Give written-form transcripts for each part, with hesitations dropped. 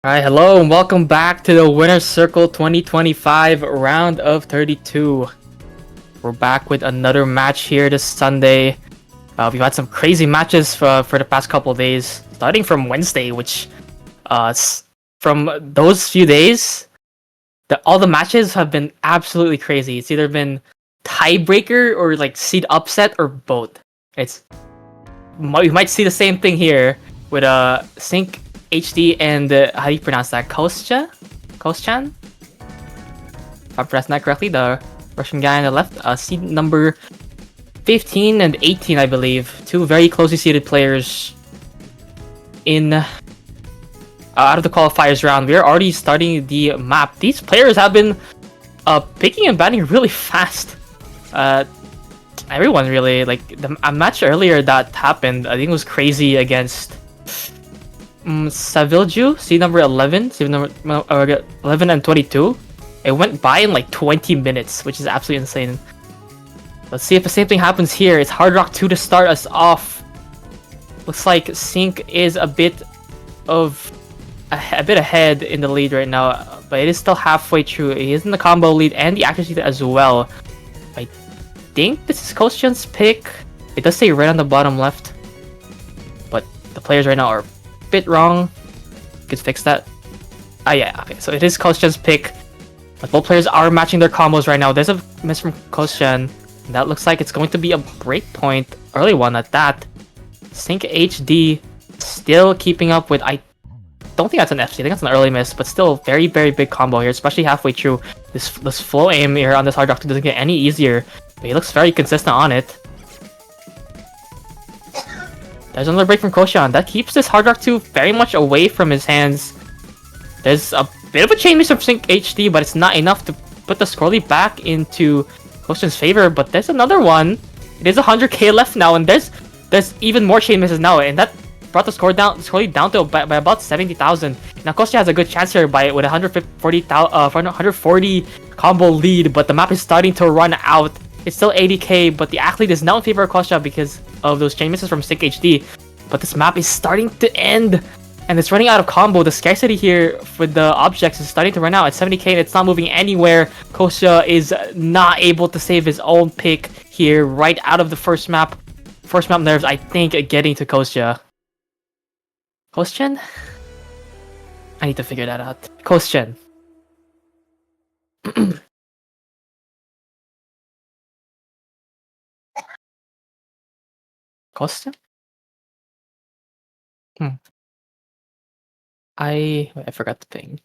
Alright, hello and welcome back to the Winner's Circle 2025 round of 32. We're back with another match here this Sunday. We've had some crazy matches for the past couple of days, starting from Wednesday, which from those few days, all the matches have been absolutely crazy. It's either been tiebreaker or like seed upset or both. We might see the same thing here with SinqHD and how do you pronounce that? KOCT9H? If I pronounced that correctly, the Russian guy on the left, seed number 15 and 18, I believe. Two very closely seeded players in out of the qualifiers round. We are already starting the map. These players have been picking and banning really fast. Everyone really, like a match earlier that happened, I think it was crazy against Savilju, seed number 11, seed number 11 and 22. It went by in like 20 minutes, which is absolutely insane. Let's see if the same thing happens here. It's Hard Rock 2 to start us off. Looks like Sinq is a bit ahead in the lead right now, but it is still halfway through. He is in the combo lead and the accuracy lead as well. I think this is KOCT's pick. It does say red on the bottom left, but the players right now are a bit wrong. Could fix that. Yeah, okay. So it is KOCT's pick, but both players are matching their combos right now. There's a miss from KOCT. That looks like it's going to be a breakpoint, early one at that. SinqHD still keeping up with, I don't think that's an FC, I think that's an early miss, but still very, very big combo here, especially halfway through. This flow aim here on this Hard Rock 2 doesn't get any easier, but he looks very consistent on it. There's another break from KOCT. That keeps this Hard Rock 2 very much away from his hands. There's a bit of a chain miss from SinqHD, but it's not enough to put the score lead back into KOCT's favor. But there's another one. It is 100k left now, and there's even more chain misses now, and that brought the score lead down to by about 70,000. Now KOCT has a good chance here with 140 combo lead, but the map is starting to run out. It's still 80k, but the athlete is now in favor of KOCT because of those chain misses from SinqHD. But this map is starting to end, and it's running out of combo. The scarcity here for the objects is starting to run out at 70k, and it's not moving anywhere. KOCT is not able to save his own pick here right out of the first map. First map nerves, I think, getting to KOCT. KOCT? I need to figure that out. KOCT. KOCT? I forgot the thing.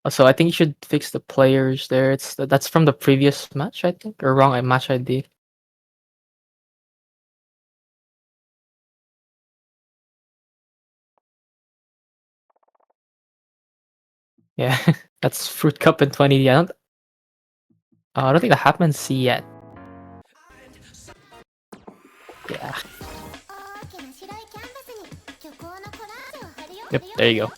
So I think you should fix the players there. That's from the previous match, I think, or wrong match ID. Yeah, that's Fruit Cup in 20. I don't think that happens yet. Yeah. Yep, there you go.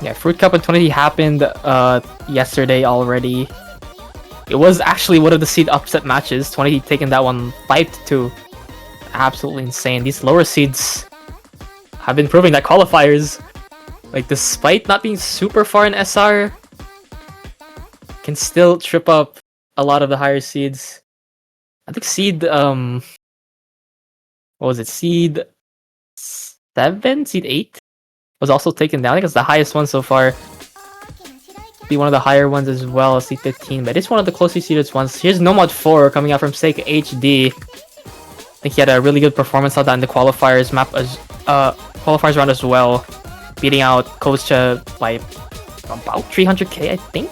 Yeah, Fruit Cup in 20 happened yesterday already. It was actually one of the seed upset matches. 20 taking that one 5-2. Absolutely insane. These lower seeds have been proving that qualifiers, like despite not being super far in SR, can still trip up a lot of the higher seeds. I think seed what was it? Seed 7, seed 8 was also taken down. I think it's the highest one so far. Be one of the higher ones as well, seed 15, but it's one of the closely seeded ones. Here's Nomad 4 coming out from SinqHD. I think he had a really good performance on that in the qualifiers qualifiers round as well, beating out KOCT by about 300k, I think.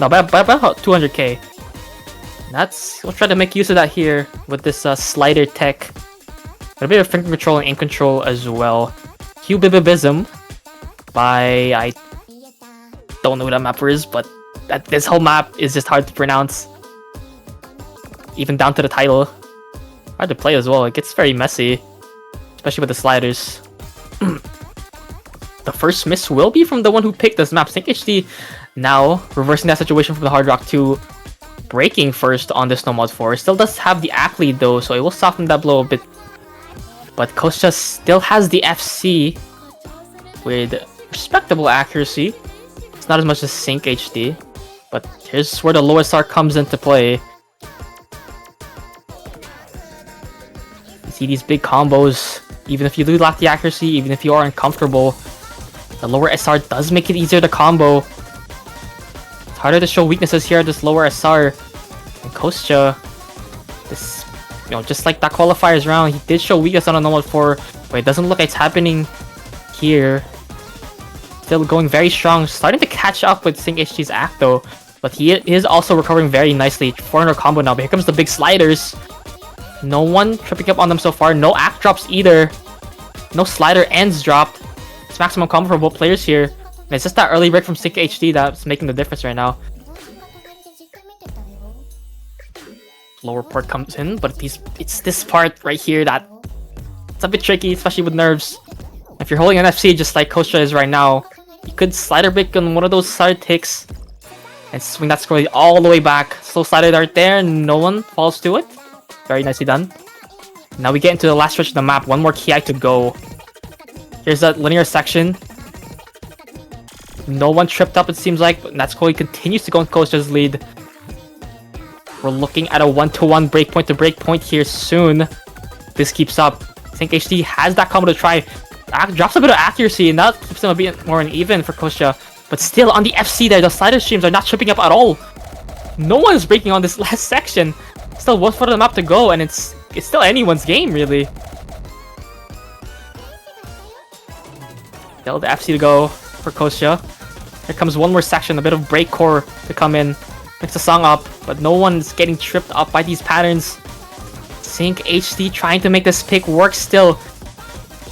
No, by about 200k. We'll try to make use of that here with this slider tech. A bit of finger control and aim control as well. Cubibibism by, I don't know who that mapper is, but this whole map is just hard to pronounce. Even down to the title. Hard to play as well. It gets very messy, especially with the sliders. The first miss will be from the one who picked this map. SinqHD now reversing that situation from the Hard Rock 2. breaking first on this no mod 4. Still does have the AC lead though, so it will soften that blow a bit. But KOCT still has the FC with respectable accuracy. It's not as much as SinqHD, but here's where the low SR comes into play. You see these big combos. Even if you do lack the accuracy, even if you are uncomfortable, the lower SR does make it easier to combo. It's harder to show weaknesses here at this lower SR. And KOCT, this, just like that qualifiers round, he did show weakness on a normal 4, but it doesn't look like it's happening here. Still going very strong, starting to catch up with SinqHD's act though, but he is also recovering very nicely. 400 combo now, but here comes the big sliders. No one tripping up on them so far. No act drops either. No slider ends dropped. It's maximum combo for both players here. And it's just that early break from SinqHD that's making the difference right now. Lower port comes in, but it's this part right here that it's a bit tricky, especially with nerves. If you're holding an FC just like KOCT is right now, you could slider break on one of those side ticks and swing that scroll all the way back. Slow slider dart there, no one falls to it. Very nicely done. Now we get into the last stretch of the map. One more ki to go. Here's that linear section. No one tripped up, it seems like, but that scroll continues to go in KOCT's lead. We're looking at a 1-to-1 breakpoint to breakpoint here soon. This keeps up. SinqHD has that combo to try. Drops a bit of accuracy, and that keeps him a bit more uneven for KOCT. But still, on the FC there, the slider streams are not tripping up at all. No one's breaking on this last section. Still 1 foot of the map to go, and it's still anyone's game, really. Still the FC to go for KOCT. Here comes one more section, a bit of break core to come in. Mix the song up, but no one's getting tripped up by these patterns. SinqHD trying to make this pick work still.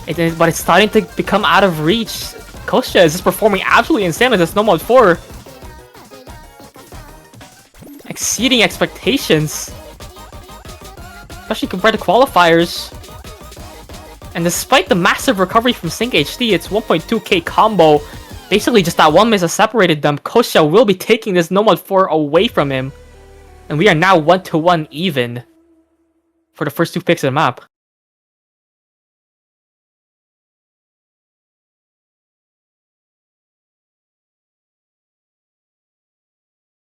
But it's starting to become out of reach. KOCT is just performing absolutely insane with this no mod 4. Exceeding expectations. Especially compared to qualifiers. And despite the massive recovery from SinqHD, it's 1.2k combo. Basically just that one miss has separated them. KOCT will be taking this no mod 4 away from him. And we are now 1-to-1 even for the first 2 picks of the map.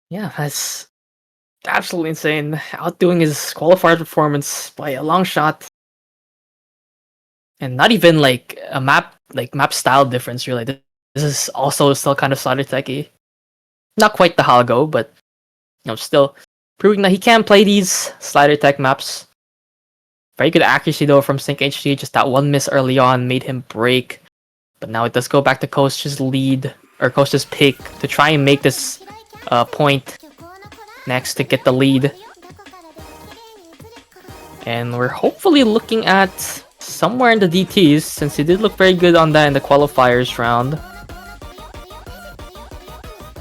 Yeah, that's absolutely insane. Outdoing his qualifier performance by a long shot. And not even like a map style difference really. This is also still kind of slider techy. Not quite the Halago, but still proving that he can play these slider tech maps. Very good accuracy though from SinqHD. Just that one miss early on made him break. But now it does go back to KOCT's lead, or KOCT's pick, to try and make this point next to get the lead. And we're hopefully looking at somewhere in the DTs, since he did look very good on that in the qualifiers round.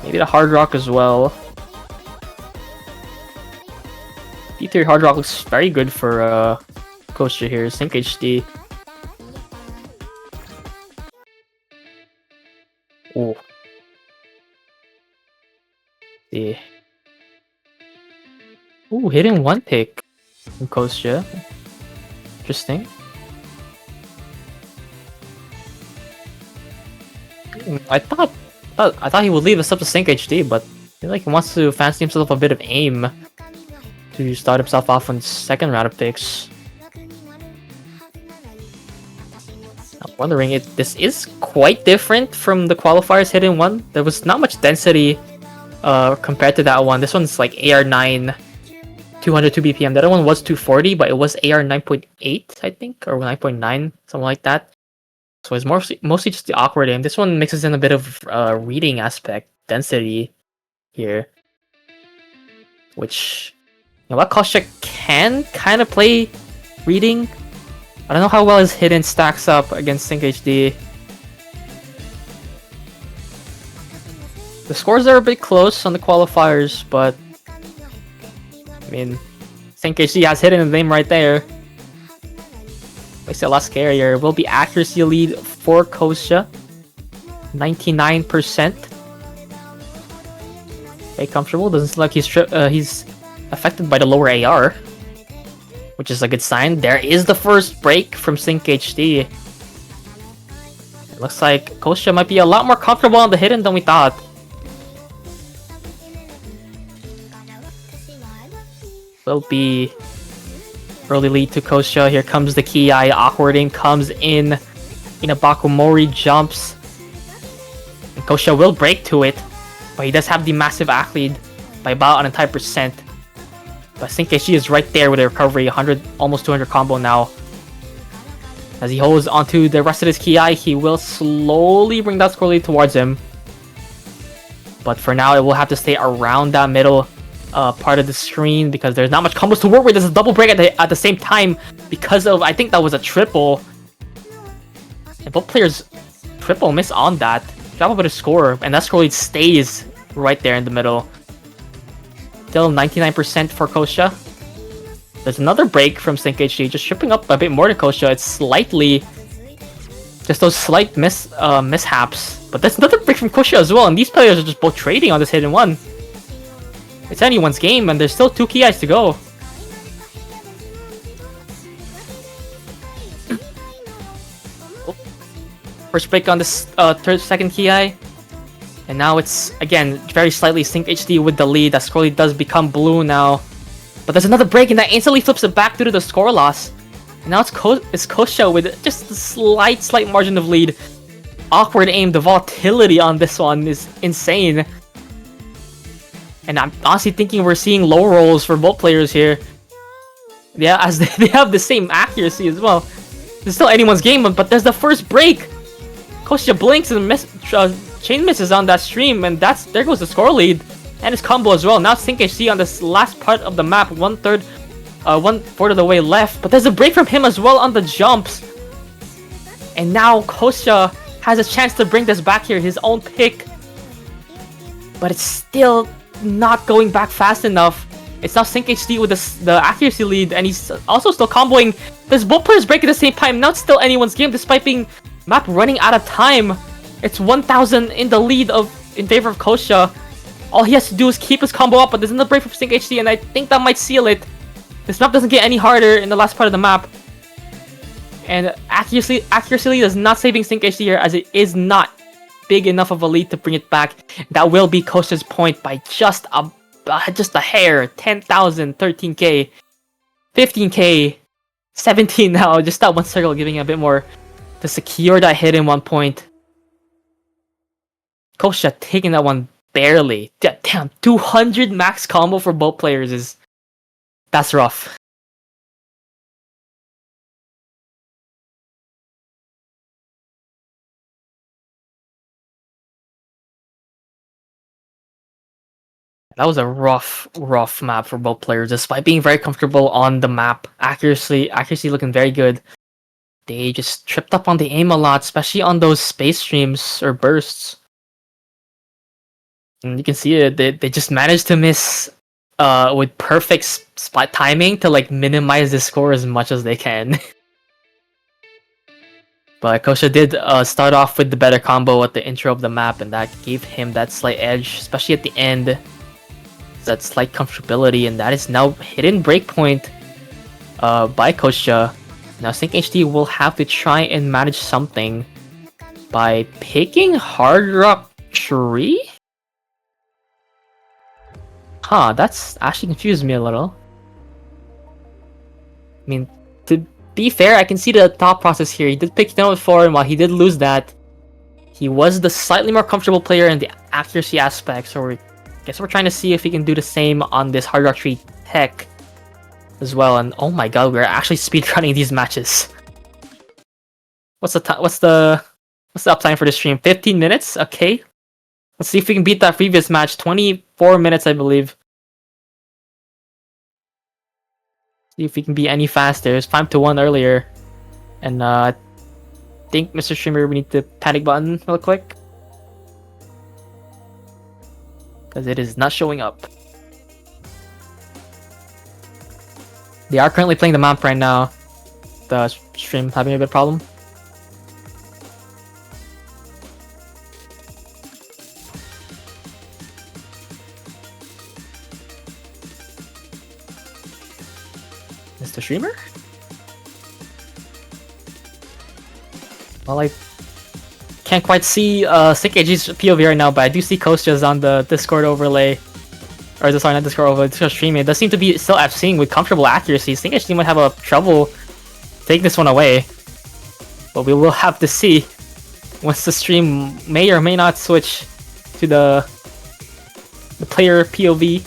Maybe the Hard Rock as well. D3 Hard Rock looks very good for KOCT here. SinqHD. Oh. See. Ooh, hitting one pick from KOCT. Interesting. I thought he would leave us up to SinqHD, but I feel like he wants to fancy himself a bit of aim to start himself off on the second round of picks. I'm wondering if this is quite different from the qualifiers hidden one. There was not much density compared to that one. This one's like AR9, 202 BPM. The other one was 240, but it was AR 9.8, I think, or 9.9, something like that. So it's mostly just the awkward aim. This one mixes in a bit of reading aspect, density here, which what KOCT can kind of play reading. I don't know how well his hidden stacks up against SinqHD. The scores are a bit close on the qualifiers, but I mean, SinqHD has hidden the name right there. Makes it a lot scarier. Will be accuracy lead for KOCT. 99%. Very comfortable. Doesn't seem like he's affected by the lower AR, which is a good sign. There is the first break from SinqHD. It looks like KOCT might be a lot more comfortable on the hidden than we thought. Will be early lead to KOCT. Here comes the Ki. Awkward aim comes in. Inabakumori jumps. And KOCT will break to it, but he does have the massive ACK lead by about an entire percent. But SinqHD is right there with a recovery, 100, almost 200 combo now. As he holds onto the rest of his Ki, he will slowly bring that score lead towards him. But for now, it will have to stay around that middle part of the screen because there's not much combos to work with. There's a double break at the same time because of, I think that was a triple. And both players triple miss on that. Drop a bit of score, and that score lead stays right there in the middle. Still 99% for KOCT. There's another break from SinqHD, just tripping up a bit more to KOCT. It's slightly, just those slight mishaps. But there's another break from KOCT as well, and these players are just both trading on this hidden one. It's anyone's game, and there's still 2 Ki's to go. First break on this second Ki. And now it's, again, very slightly SinqHD with the lead. That score lead does become blue now. But there's another break, and that instantly flips it back due to the score loss. And now it's KOCT with just a slight margin of lead. Awkward aim, the volatility on this one is insane. And I'm honestly thinking we're seeing low rolls for both players here. Yeah, as they have the same accuracy as well. It's still anyone's game, but there's the first break. KOCT blinks and chain misses on that stream, and there goes the score lead and his combo as well. Now SinqHD on this last part of the map, 1/4 of the way left, but there's a break from him as well on the jumps. And now KOCT has a chance to bring this back here, his own pick, but it's still not going back fast enough. It's now SinqHD with the accuracy lead, and he's also still comboing. There's both players break at the same time. Now it's still anyone's game despite being map running out of time. It's 1,000 in the lead in favor of KOCT. All he has to do is keep his combo up, but there's another break from SinqHD, and I think that might seal it. This map doesn't get any harder in the last part of the map. And accuracy lead is not saving SinqHD here, as it is not big enough of a lead to bring it back. That will be KOCT's point by just a hair. 10,000, 13k, 15k, 17 now. Just that one circle giving a bit more to secure that hit in 1 point. KOCT taking that one barely. Damn, 200 max combo for both players that's rough. That was a rough map for both players, despite being very comfortable on the map. Accuracy looking very good. They just tripped up on the aim a lot, especially on those space streams or bursts. And you can see it, they just managed to miss with perfect spot timing to like minimize the score as much as they can. But KOCT did start off with the better combo at the intro of the map, and that gave him that slight edge, especially at the end. That slight comfortability, and that is now hidden breakpoint by KOCT. Now SinqHD will have to try and manage something by picking Hard Rock Tree? Huh, that's actually confused me a little. I mean, to be fair, I can see the thought process here. He did pick Note 4, and while he did lose that, he was the slightly more comfortable player in the accuracy aspect, so I guess we're trying to see if he can do the same on this Hard Rock Tree tech as well. And oh my god, we're actually speedrunning these matches. What's the uptime for this stream? 15 minutes? Okay. Let's see if we can beat that previous match. 24 minutes, I believe. See if we can be any faster. It's 5-1 earlier. And I think, Mr. Streamer, we need the panic button real quick. Because it is not showing up. They are currently playing the map right now. The stream having a bit of problem. Mr. Streamer? Well, I can't quite see SinqHD's POV right now, but I do see Kostja's on the Discord overlay. Or sorry, not Discord overlay, Discord streaming. It does seem to be still FCing with comfortable accuracy. SinqHD might have a trouble taking this one away. But we will have to see once the stream may or may not switch to the player POV.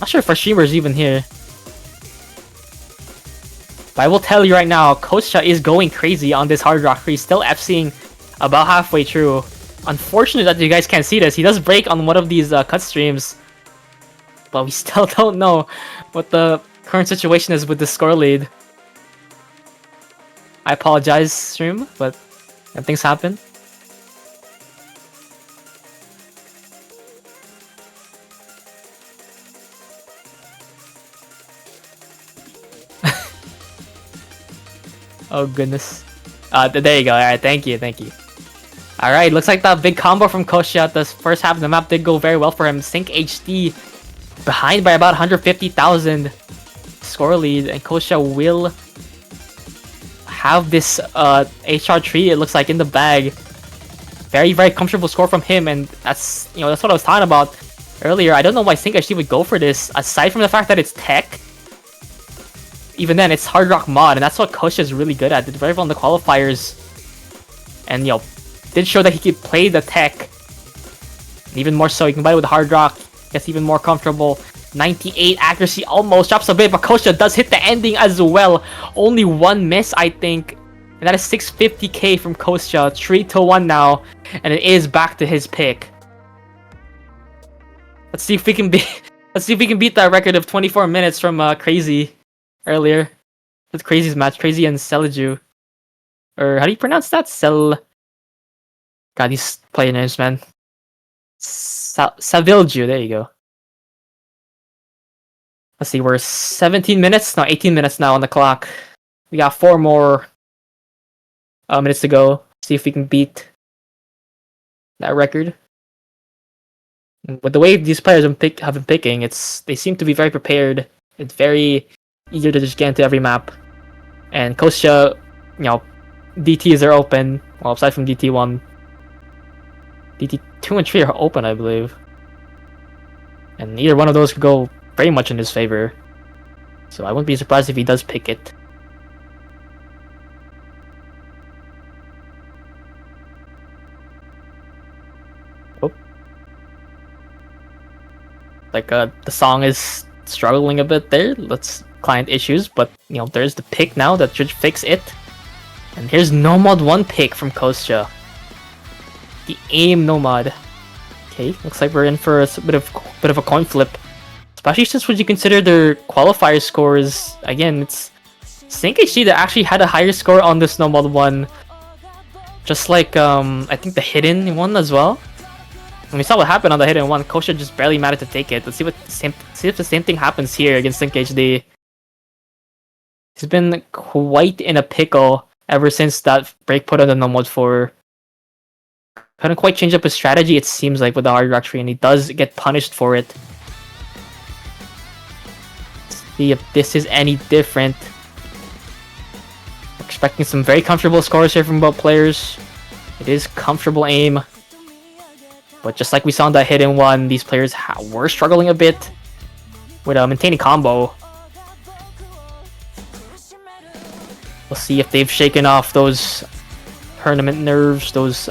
Not sure if our streamer is even here. But I will tell you right now, Kostja is going crazy on this hard rock. He's still FCing about halfway through. Unfortunate that you guys can't see this. He does break on one of these cut streams. But we still don't know what the current situation is with the score lead. I apologize, stream, but things happen. Oh goodness. There you go. Alright, thank you. Alright, looks like that big combo from Kostja at the first half of the map did go very well for him. SinqHD behind by about 150,000 score lead, and Kostja will have this HR tree, it looks like, in the bag. Very, very comfortable score from him, and that's what I was talking about earlier. I don't know why SinqHD would go for this, aside from the fact that it's tech. Even then, it's hard rock mod, and that's what Kostja is really good at. Did very well in the qualifiers, and did show that he could play the tech. And even more so, he can play with hard rock, gets even more comfortable. 98 accuracy, almost drops a bit, but Kostja does hit the ending as well. Only one miss, I think, and that is 650k from Kostja. 3-1 now, and it is back to his pick. Let's see if we can beat that record of 24 minutes from Crazy earlier. That's Crazy's match. Crazy and Selju, or how do you pronounce that? God, these player names, man. Savilju, there you go. Let's see, we're 18 minutes now on the clock. We got 4 more minutes to go. See if we can beat that record. With the way these players have been picking, they seem to be very prepared. It's very eager to just get into every map. And Kostja, DTs are open. Well, aside from DT1, DT 2 and 3 are open, I believe. And either one of those could go very much in his favor. So I wouldn't be surprised if he does pick it. Oh. Like, the song is struggling a bit there. Let's client issues, but there's the pick now that should fix it. And here's Nomad 1 pick from Kostja. The aim Nomad. Okay, looks like we're in for a bit of a coin flip. Especially since when you consider their qualifier scores, again, it's SinqHD that actually had a higher score on this Nomad 1. Just like, I think the hidden one as well. When we saw what happened on the hidden one, Kostja just barely managed to take it. Let's see if the same thing happens here against SinqHD. He's been quite in a pickle ever since that break put on the Nomad 4. Couldn't quite change up his strategy, it seems like, with the hard rock tree, and he does get punished for it. Let's see if this is any different. Expecting some very comfortable scores here from both players. It is comfortable aim. But just like we saw in that hidden one, these players were struggling a bit with maintaining combo. We'll see if they've shaken off those tournament nerves, those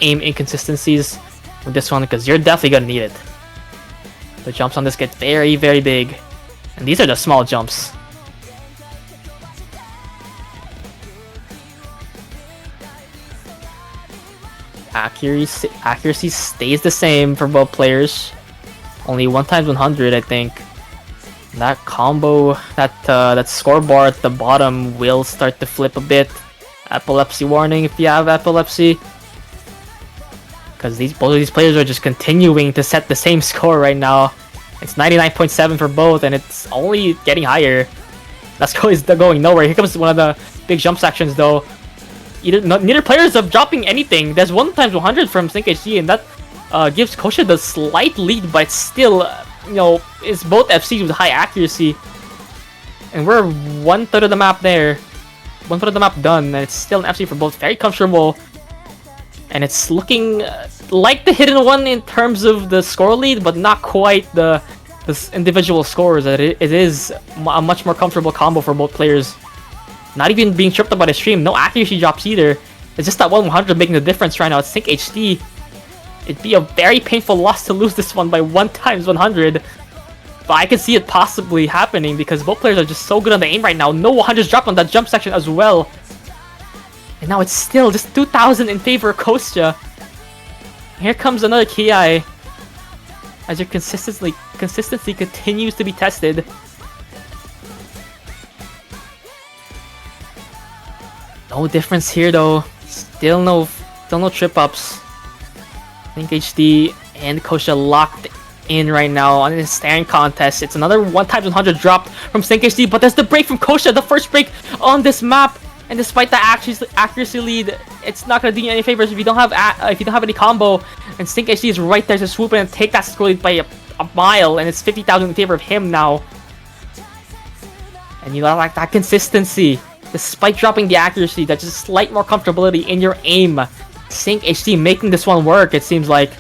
aim inconsistencies with this one, because you're definitely gonna need it. The jumps on this get very, very big, and these are the small jumps. Accuracy stays the same for both players. Only 1x100, I think. That combo, that score bar at the bottom will start to flip a bit. Epilepsy warning if you have epilepsy. Because both of these players are just continuing to set the same score right now. It's 99.7 for both, and it's only getting higher. That score is going nowhere. Here comes one of the big jump sections, though. Neither player is dropping anything. There's 1x100 from SinqHD, and that gives Kostja the slight lead, but it's still, it's both FCs with high accuracy. And we're 1/3 of the map there. 1/3 of the map done, and it's still an FC for both. Very comfortable. And it's looking like the hidden one in terms of the score lead, but not quite the individual scores. It is a much more comfortable combo for both players. Not even being tripped up by the stream. No accuracy drops either. It's just that 100 making the difference right now. It's SinqHD. It'd be a very painful loss to lose this one by 1 times 100. But I can see it possibly happening because both players are just so good on the aim right now. No 100s drop on that jump section as well. And now it's still just 2,000 in favor of KOCT9H. Here comes another KI. As your consistency continues to be tested. No difference here though. Still no trip ups. SinqHD and KOCT9H locked in right now on this staring contest. It's another 1 times 100 dropped from SinqHD, but there's the break from KOCT9H, the first break on this map. And despite the accuracy lead, it's not gonna do you any favors if you don't have any combo. And SinqHD is right there to swoop in and take that score lead by a mile, and it's 50,000 in favor of him now. And you like that consistency, despite dropping the accuracy, that's just slight more comfortability in your aim. SinqHD making this one work, it seems like.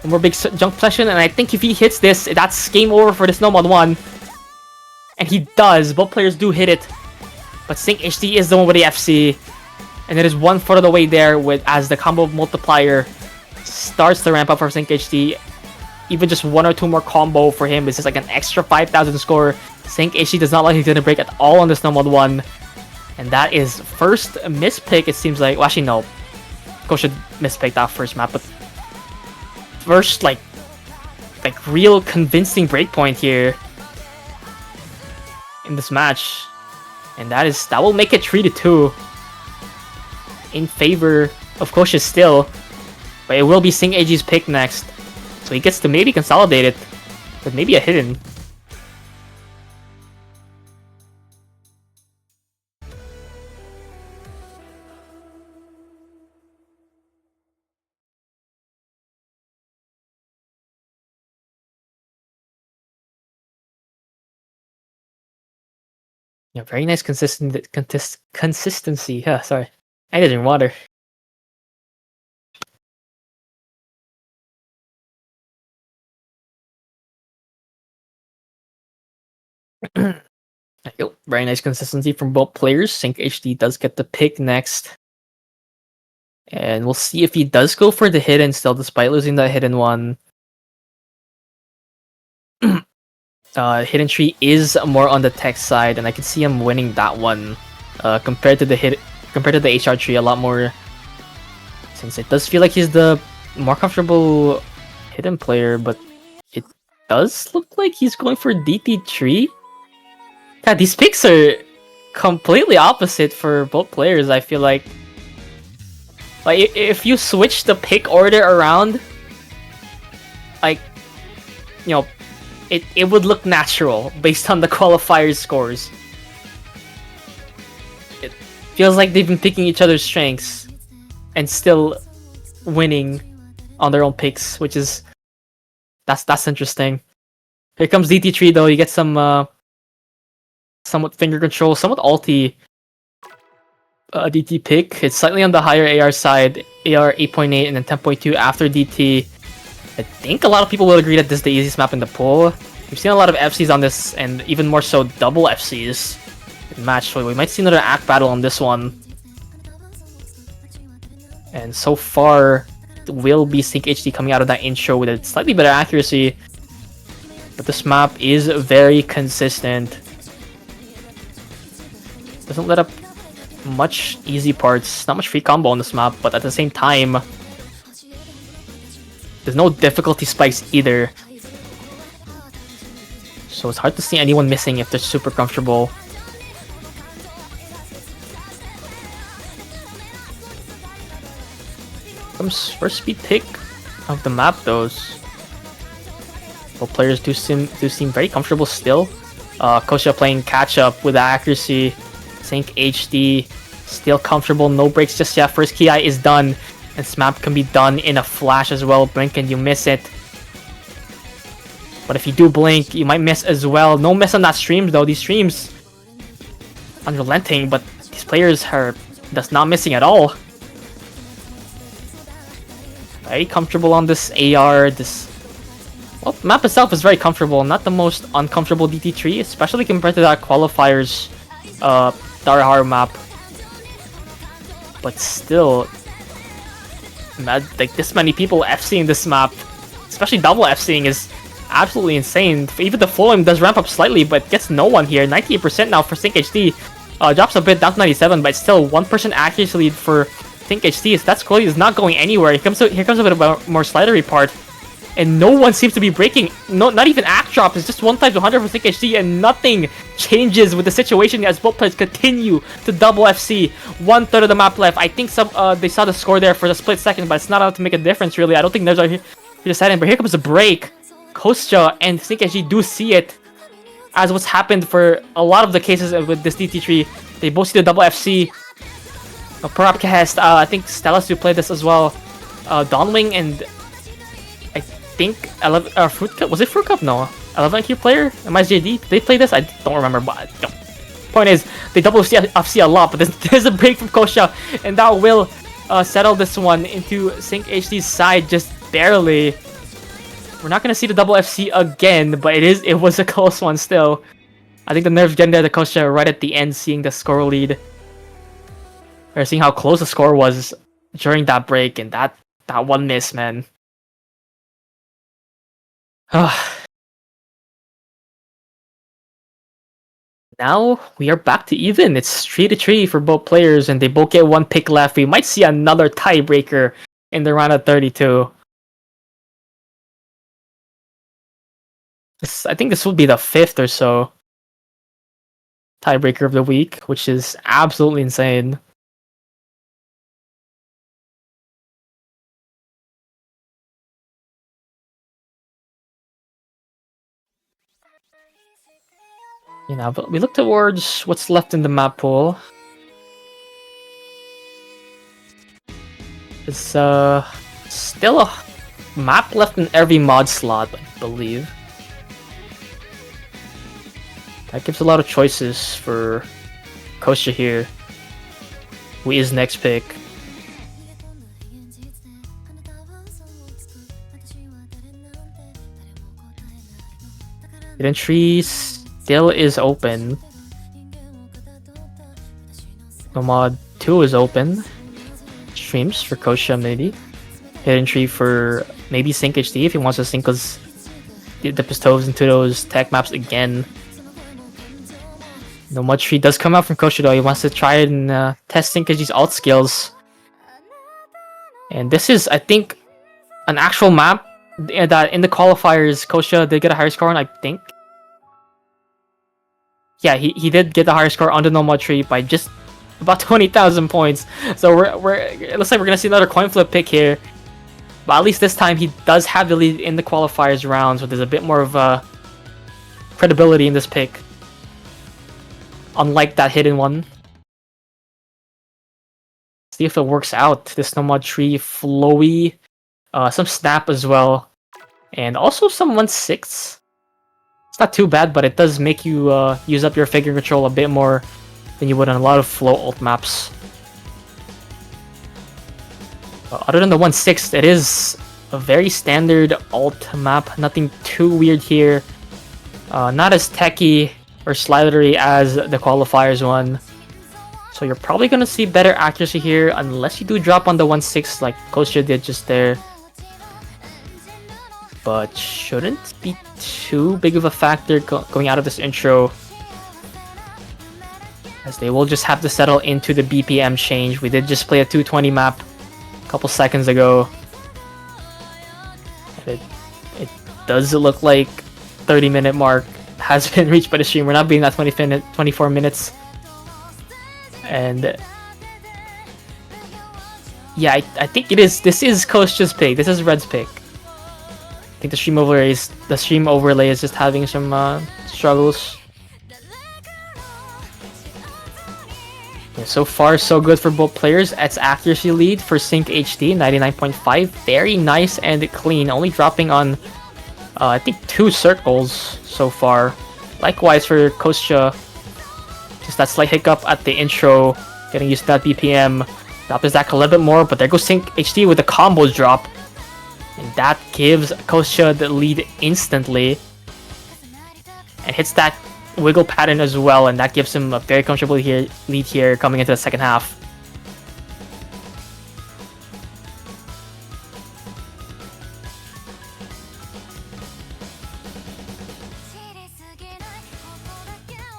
One more big jump session, and I think if he hits this, that's game over for this No Mod 1. And he does. Both players do hit it. But SinqHD is the one with the FC. And it is 1/4 of the way there as the combo multiplier starts to ramp up for SinqHD. Even just 1 or 2 more combo for him is just like an extra 5,000 score. SinqHD does not like he's gonna break at all on this No Mod 1. And that is first mispick, it seems like. Well, actually, no. KOCT9H should mispick that first map, but first, like real convincing breakpoint here in this match. And that will make it 3-2 in favor of KOCT9H still. But it will be SinqHD's pick next. So he gets to maybe consolidate it with maybe a hidden. Yeah, very nice consistency. Yeah, sorry. I didn't drink water. Very nice consistency from both players. SinqHD does get the pick next. And we'll see if he does go for the hidden still, despite losing the hidden one. Hidden tree is more on the tech side, and I can see him winning that one compared to the HR tree a lot more. Since it does feel like he's the more comfortable hidden player, but it does look like he's going for DT tree. Yeah, these picks are completely opposite for both players. I feel like if you switch the pick order around, like, you know, it would look natural based on the qualifiers scores. It feels like they've been picking each other's strengths and still winning on their own picks, which is that's interesting. Here comes DT3 though. You get some somewhat finger control, somewhat ulti DT pick. It's slightly on the higher AR side, AR 8.8 and then 10.2 after DT. I think a lot of people will agree that this is the easiest map in the pool. We've seen a lot of FCs on this, and even more so double FCs in match, so we might see another act battle on this one. And so far, it will be SinqHD coming out of that intro with a slightly better accuracy. But this map is very consistent. Doesn't let up much easy parts, not much free combo on this map, but at the same time, there's no difficulty spikes either. So it's hard to see anyone missing if they're super comfortable. Comes first speed pick of the map though. Both players do seem very comfortable still. KOCT9H playing catch up with the accuracy. SinqHD still comfortable, no breaks just yet. First KI is done. And this map can be done in a flash as well. Blink and you miss it. But if you do blink, you might miss as well. No miss on that stream though. These streams unrelenting, but these players are just not missing at all. Very comfortable on this AR. Well, map itself is very comfortable. Not the most uncomfortable DT tree, especially compared to that qualifiers Daraharu map. But still, like this many people FCing this map, especially double FCing, is absolutely insane. Even the full aim does ramp up slightly, but gets no one here. 98% now for SinqHD. Drops a bit down to 97, but still 1% accuracy lead for SinqHD. So that's cool. He's not going anywhere. Here comes a bit of a more slidery part. And no one seems to be breaking. No, not even act drop. It's just 1 times 100 for SinqHD, and nothing changes with the situation as both players continue to double FC. 1/3 of the map left. I think they saw the score there for the split second, but it's not enough to make a difference really. I don't think there's a deciding. But here comes a break. KOCT and SinqHD do see it as what's happened for a lot of the cases with this DT tree. They both see the double FC. Parapcast, I think Stellas do play this as well. Dawnwing and I think Fruit Cup, was it Fruit Cup? No, 11Q player, MSJD, they play this? I don't remember, but point is, they double FC a lot, but there's a break from KOCT, and that will settle this one into SinqHD's side just barely. We're not gonna see the double FC again, but it was a close one still. I think the nerves getting there to KOCT right at the end, seeing the score lead. Or seeing how close the score was during that break, and that one miss, man. Now we are back to even. It's 3-3 for both players, and they both get 1 pick left. We might see another tiebreaker in the round of 32. I think this would be the 5th or so tiebreaker of the week, which is absolutely insane. You know, but we look towards what's left in the map pool. It's still a map left in every mod slot, I believe. That gives a lot of choices for KOCT here. Who is next pick? Hidden Trees still is open. Nomad 2 is open. Streams for KOCT maybe. Hidden Tree for maybe SinqHD if he wants to dip his toes into those tech maps again. Nomad Tree does come out from KOCT though. He wants to try and test SinqHD's alt skills. And this is, I think, an actual map that in the qualifiers KOCT did get a higher score on, I think. Yeah, he did get the higher score on the Nomad Tree by just about 20,000 points. So it looks like we're gonna see another coin flip pick here. But at least this time he does have the lead in the qualifiers round, so there's a bit more of credibility in this pick. Unlike that hidden one. See if it works out. This Nomad Tree, flowy, some snap as well, and also some 1/6. It's not too bad, but it does make you use up your figure control a bit more than you would on a lot of flow ult maps. Other than the 1/6, it is a very standard alt map. Nothing too weird here. Not as techy or slidery as the qualifiers one. So you're probably gonna see better accuracy here, unless you do drop on the 1/6 like KOCT did just there. But shouldn't be too big of a factor going out of this intro, as they will just have to settle into the BPM change. We did just play a 220 map a couple seconds ago. It does look like 30-minute mark has been reached by the stream. We're not being that 24 minutes. And yeah, I think this is KOCT's pick. This is Red's pick. I think the stream overlay is just having some struggles. Yeah, so far so good for both players. It's accuracy lead for SinqHD, 99.5. Very nice and clean. Only dropping on I think 2 circles so far. Likewise for KOCT9H, just that slight hiccup at the intro, getting used to that BPM. Drop his Zac a little bit more, but there goes SinqHD with the combos drop. And that gives KOCT9H the lead instantly. And hits that wiggle pattern as well, and that gives him a very comfortable lead here coming into the second half.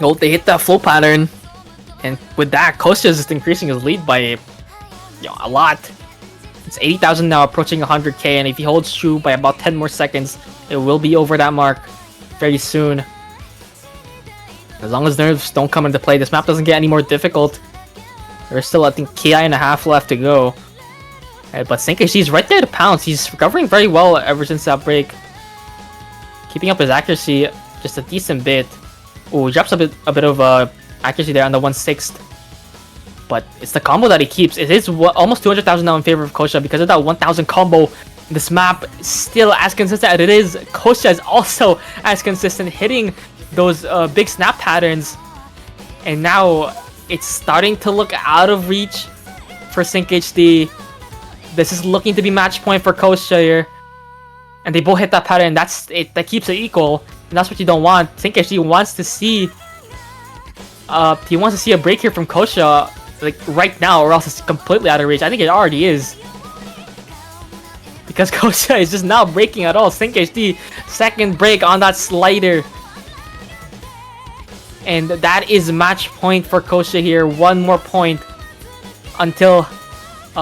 Oh, they hit that flow pattern, and with that, KOCT9H is just increasing his lead by a lot. It's 80,000 now, approaching 100k, and if he holds true by about 10 more seconds, it will be over that mark very soon. As long as nerves don't come into play, this map doesn't get any more difficult. There's still, I think, KI.5 left to go. But SinqHD is right there to pounce. He's recovering very well ever since that break. Keeping up his accuracy just a decent bit. Oh, he drops a bit of accuracy there on the 1/6. But it's the combo that he keeps. It is almost 200,000 now in favor of KOCT9H because of that 1,000 combo. This map is still as consistent as it is. KOCT9H is also as consistent, hitting those big snap patterns. And now it's starting to look out of reach for SinqHD. This is looking to be match point for KOCT9H here. And they both hit that pattern. That's it. That keeps it equal. And that's what you don't want. SinqHD wants to see a break here from KOCT9H like right now, or else it's completely out of reach. I think it already is, because KOCT9H is just not breaking at all. SinqHD second break on that slider, and that is match point for KOCT9H here. One more point until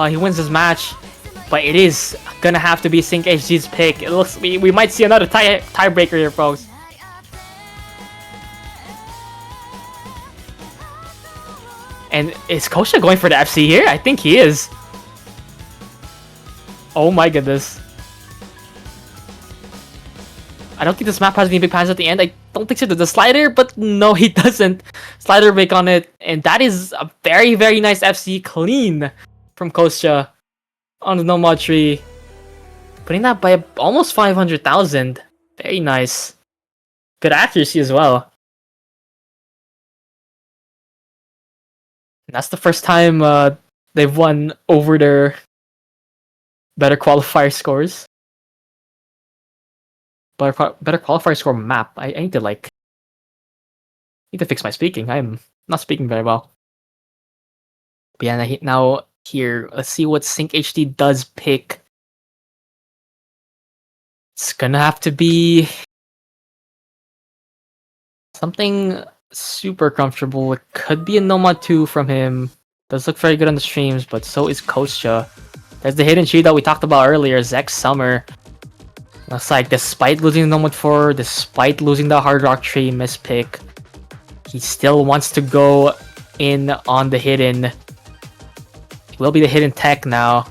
he wins his match, but it is gonna have to be SinqHD's pick. It looks we might see another tiebreaker here, folks. And is KOCT9H going for the FC here? I think he is. Oh my goodness. I don't think this map has any big passes at the end. I don't think so. The slider, but no, he doesn't. Slider break on it. And that is a very, very nice FC clean from KOCT9H on the Nomad tree. Putting that by almost 500,000. Very nice. Good accuracy as well. And that's the first time they've won over their better qualifier scores. Better qualifier score map. I need to fix my speaking. I'm not speaking very well. But yeah, now here, let's see what SinqHD does pick. It's gonna have to be something super comfortable. It could be a Nomad 2 from him. Does look very good on the streams, but so is KOCT9H. There's the hidden cheat that we talked about earlier, Zek Summer. Looks like despite losing the Nomad 4, despite losing the Hard Rock tree mispick, he still wants to go in on the hidden. It will be the hidden tech now.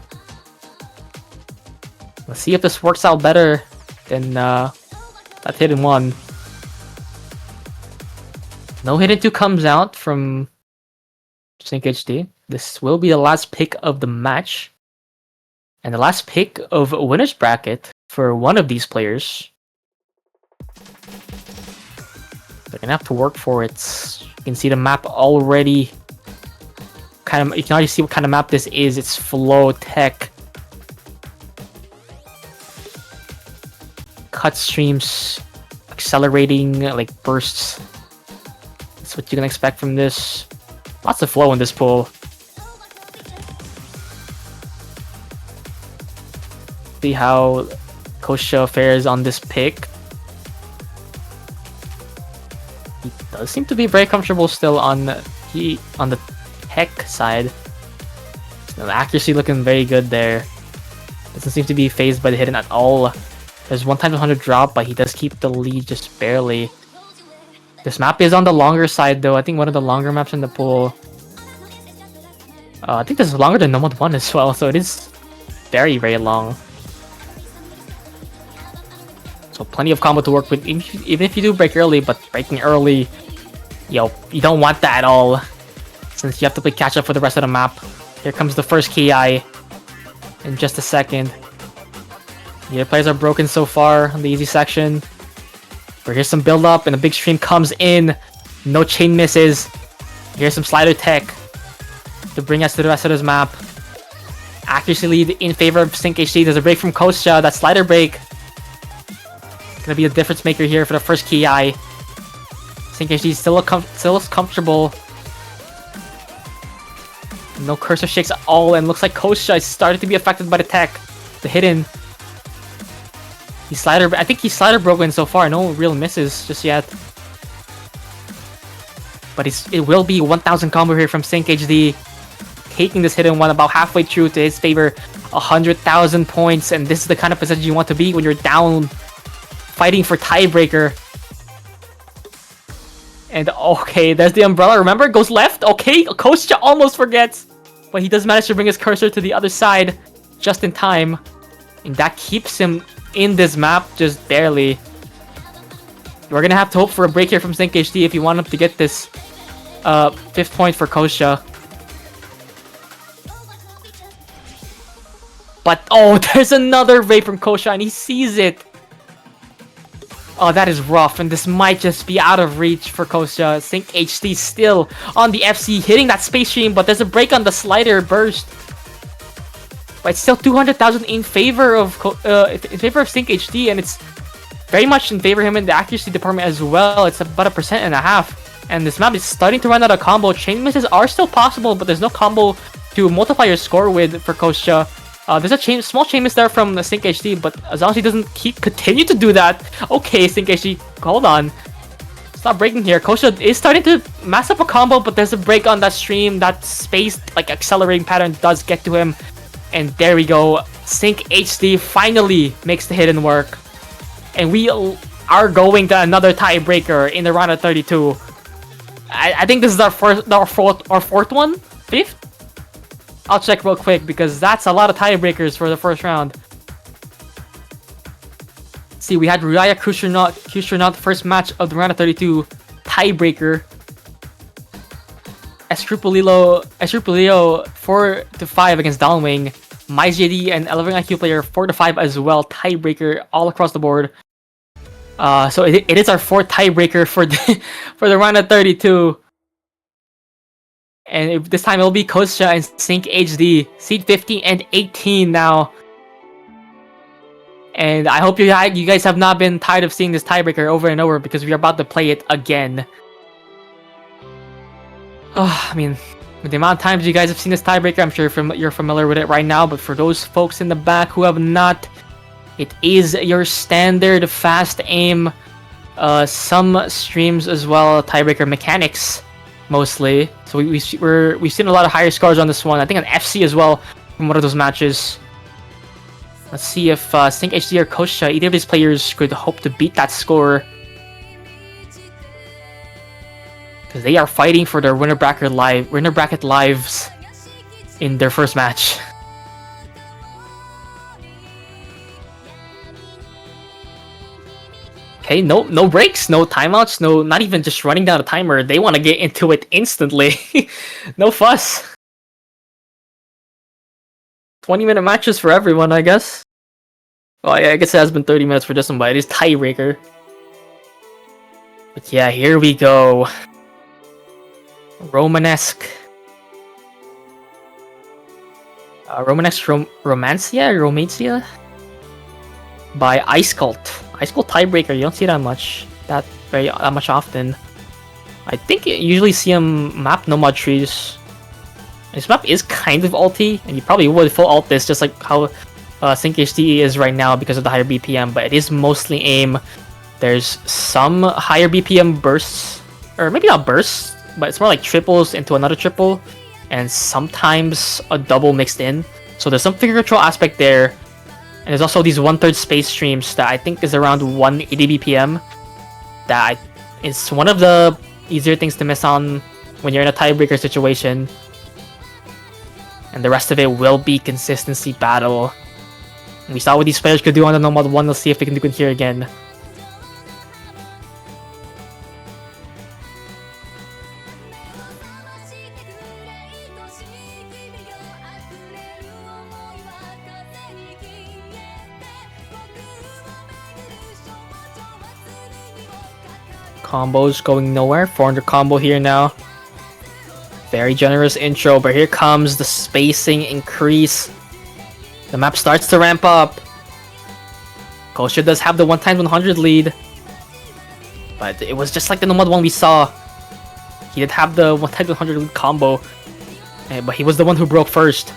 Let's see if this works out better than that hidden one. No hidden 2 comes out from SinqHD. This will be the last pick of the match. And the last pick of a winner's bracket for one of these players. They're gonna have to work for it. You can see the map already. You can already see what kind of map this is. It's flow tech. Cut streams, accelerating like bursts. That's what you can expect from this. Lots of flow in this pool. See how KOCT9H fares on this pick. He does seem to be very comfortable still on the tech side. So the accuracy looking very good there. Doesn't seem to be phased by the hidden at all. There's 1 times 100 drop, but he does keep the lead just barely. This map is on the longer side though. I think one of the longer maps in the pool. I think this is longer than Nomad 1 as well, so it is very, very long. So plenty of combo to work with, even if you do break early, but breaking early, you don't want that at all, since you have to play catch up for the rest of the map. Here comes the first KI in just a second. The players are broken so far on the easy section. But here's some build up and a big stream comes in. No chain misses. Here's some slider tech to bring us to the rest of this map. Accuracy lead in favor of SinqHD. There's a break from KOCT9H. That slider break gonna be a difference maker here for the first key eye. SinqHD still looks comfortable. No cursor shakes at all, and looks like KOCT9H is starting to be affected by the tech. The hidden. I think he's slider broken so far. No real misses just yet. But it will be 1000 combo here from SinqHD. Taking this hidden one about halfway through to his favor. 100,000 points, and this is the kind of position you want to be when you're down, fighting for tiebreaker. And okay, there's the umbrella. Remember, it goes left. Okay, KOCT9H almost forgets, but he does manage to bring his cursor to the other side just in time, and that keeps him in this map just barely. We're gonna have to hope for a break here from SinqHD if you want him to get this 5th point for KOCT9H. But oh, there's another raid from KOCT9H and he sees it. Oh, that is rough, and this might just be out of reach for KOCT9H. SinqHD still on the FC, hitting that space stream, but there's a break on the slider burst. But it's still 200,000 in favor of SinqHD, and it's very much in favor of him in the accuracy department as well. It's about 1.5%, and this map is starting to run out of combo. Chain misses are still possible, but there's no combo to multiply your score with for KOCT9H. There's a small chain miss there from SinqHD, but as long as he doesn't continue to do that. Okay, SinqHD, hold on. Stop breaking here. KOCT9H is starting to mass up a combo, but there's a break on that stream. That space, like, accelerating pattern does get to him. And there we go. SinqHD finally makes the hidden work. And we are going to another tiebreaker in the round of 32. I think this is our fourth one? 5th? I'll check real quick because that's a lot of tiebreakers for the first round. See, we had Raya Kushernaut first match of the round of 32 tiebreaker. Escrupulillo 4-5 against Downwing. MyJD and 11 IQ player 4-5 as well. Tiebreaker all across the board. So it is our 4th tiebreaker for the round of 32. And this time it'll be KOCT9H and SinqHD. Seed 15 and 18 now. And I hope you guys have not been tired of seeing this tiebreaker over and over because we're about to play it again. Oh, I mean, with the amount of times you guys have seen this tiebreaker, I'm sure you're familiar with it right now. But for those folks in the back who have not, it is your standard fast aim. Some streams as well, tiebreaker mechanics. Mostly, so we've seen a lot of higher scores on this one. I think an FC as well from one of those matches. Let's see if SinqHD or KOCT9H, either of these players could hope to beat that score, because they are fighting for their winner bracket lives in their first match. Okay, no breaks, no timeouts, not even just running down a timer. They want to get into it instantly. No fuss. 20-minute matches for everyone, I guess. Well, yeah, I guess it has been 30 minutes for this one, but it is tiebreaker. But yeah, here we go. Romanesque. Romancia? By Ice Cult. Ice Cult tiebreaker, you don't see that much often. I think you usually see him map nomad trees. This map is kind of ulty, and you probably would full ult this just like how SinqHD is right now because of the higher BPM, but it is mostly aim. There's some higher BPM bursts, or maybe not bursts, but it's more like triples into another triple, and sometimes a double mixed in. So there's some figure control aspect there. And there's also these 1/3 space streams that I think is around 180 BPM. That is one of the easier things to miss on when you're in a tiebreaker situation. And the rest of it will be consistency battle. And we saw what these players could do on the Nomad 1. Let's see if they can do it here again. Combos going nowhere. 400 combo here now. Very generous intro, but here comes the spacing increase. The map starts to ramp up. KOCT does have the 1x100 lead, but it was just like the normal one we saw. He did have the 1x100 lead combo, but he was the one who broke first.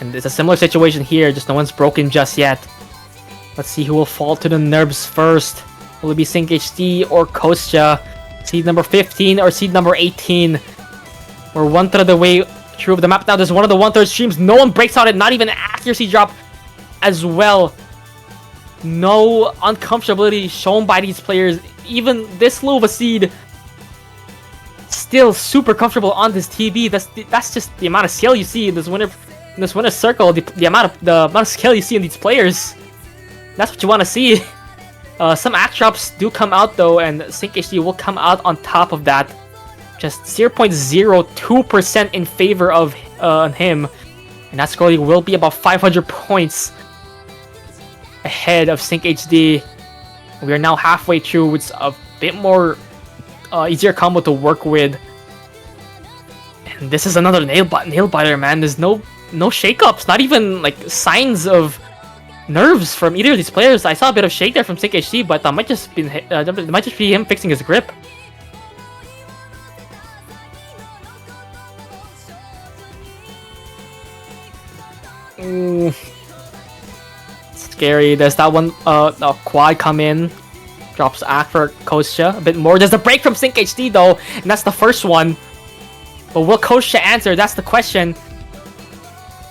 And it's a similar situation here, just no one's broken just yet. Let's see who will fall to the nerves first. Will it be SinqHD or KOCT? Seed number 15 or seed number 18? We're 1/3 of the way through the map now. There's one of the 1/3 streams. No one breaks on it, not even an accuracy drop as well. No uncomfortability shown by these players. Even this low of a seed, still super comfortable on this TB. That's just the amount of skill you see in this winner circle. The amount of skill you see in these players. That's what you want to see. Some act drops do come out though, and SinqHD will come out on top of that. Just 0.02% in favor of him, and that score will be about 500 points ahead of SinqHD. We are now halfway through with a bit more easier combo to work with, and this is another nail biter, man. There's no shakeups, not even like signs of nerves from either of these players. I saw a bit of shake there from SinqHD, but that might just be him fixing his grip. Scary. There's that one quad come in, drops act for KOCT a bit more. There's a break from SinqHD though, and that's the first one. But will KOCT answer? That's the question.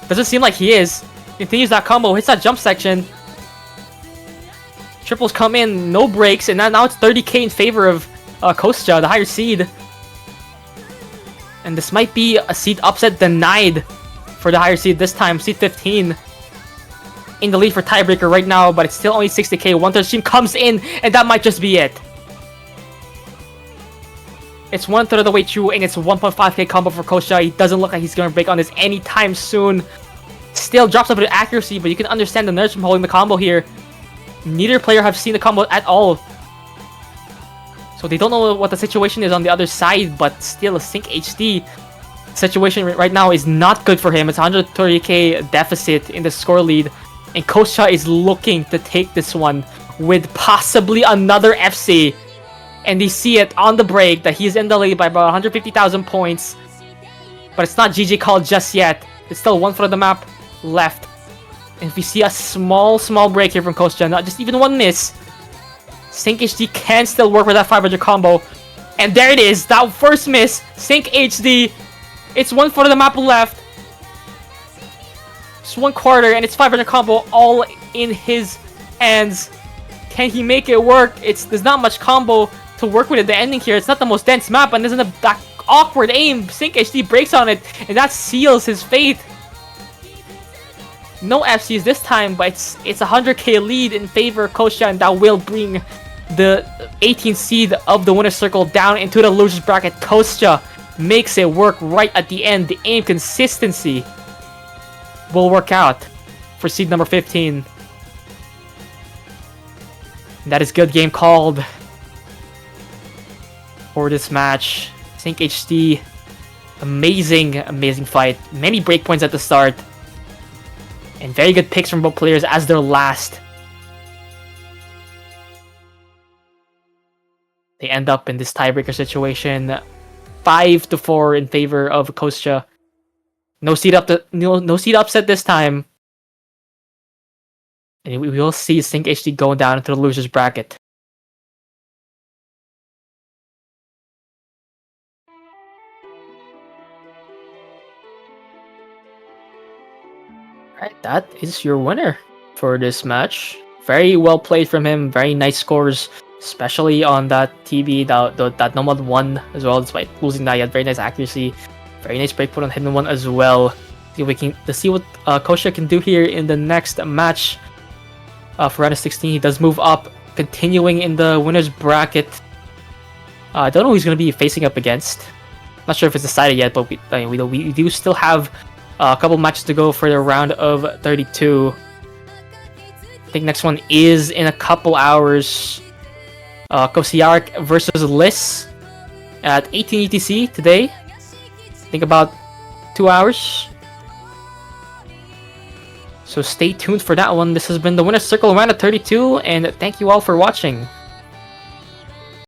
Doesn't seem like he is. Continues that combo, hits that jump section. Triples come in, no breaks, and now it's 30k in favor of KOCT, the higher seed. And this might be a seed upset denied for the higher seed this time. Seed 15 in the lead for tiebreaker right now, but it's still only 60k. 1/3 stream comes in, and that might just be it. It's 1/3 of the way through, and it's a 1.5k combo for KOCT. He doesn't look like he's going to break on this anytime soon. Still drops a bit of accuracy, but you can understand the nerves from holding the combo here. Neither player have seen the combo at all, so they don't know what the situation is on the other side. But still, a SinqHD situation right now is not good for him. It's 130k deficit in the score lead, and KOCT is looking to take this one with possibly another FC. And they see it on the break that he's in the lead by about 150,000 points. But it's not GG called just yet. It's still 1/4 of the map left. And if we see a small break here from KOCT, not just even one miss, SinqHD can still work with that 500 combo. And there it is, that first miss, SinqHD. It's 1/4 of the map left. It's 1/4, and it's 500 combo all in his hands. Can he make it work? There's not much combo to work with at the ending here. It's not the most dense map, and there's that awkward aim. SinqHD breaks on it, and that seals his fate. No FCs this time, but it's a 100k lead in favor of KOCT, and that will bring the 18th seed of the winner's circle down into the loser's bracket. KOCT makes it work right at the end. The aim consistency will work out for seed number 15. And that is good game called for this match. SinqHD, amazing fight. Many breakpoints at the start, and very good picks from both players as their last. They end up in this tiebreaker situation, 5-4 in favor of KOCT. No seed upset this time, and we will see SinqHD going down into the losers bracket. Alright, that is your winner for this match. Very well played from him. Very nice scores, especially on that TB, that Nomad 1 as well. Despite losing that, he had very nice accuracy. Very nice breakpoint on Hidden 1 as well. Let's see what KOCT can do here in the next match. For round of 16, he does move up, continuing in the winner's bracket. I don't know who he's going to be facing up against. Not sure if it's decided yet, but we do still have a couple matches to go for the round of 32. I think next one is in a couple hours. Kosiarek versus Liss at 18 UTC today. I think about 2 hours. So stay tuned for that one. This has been the Winner's Circle round of 32, and thank you all for watching.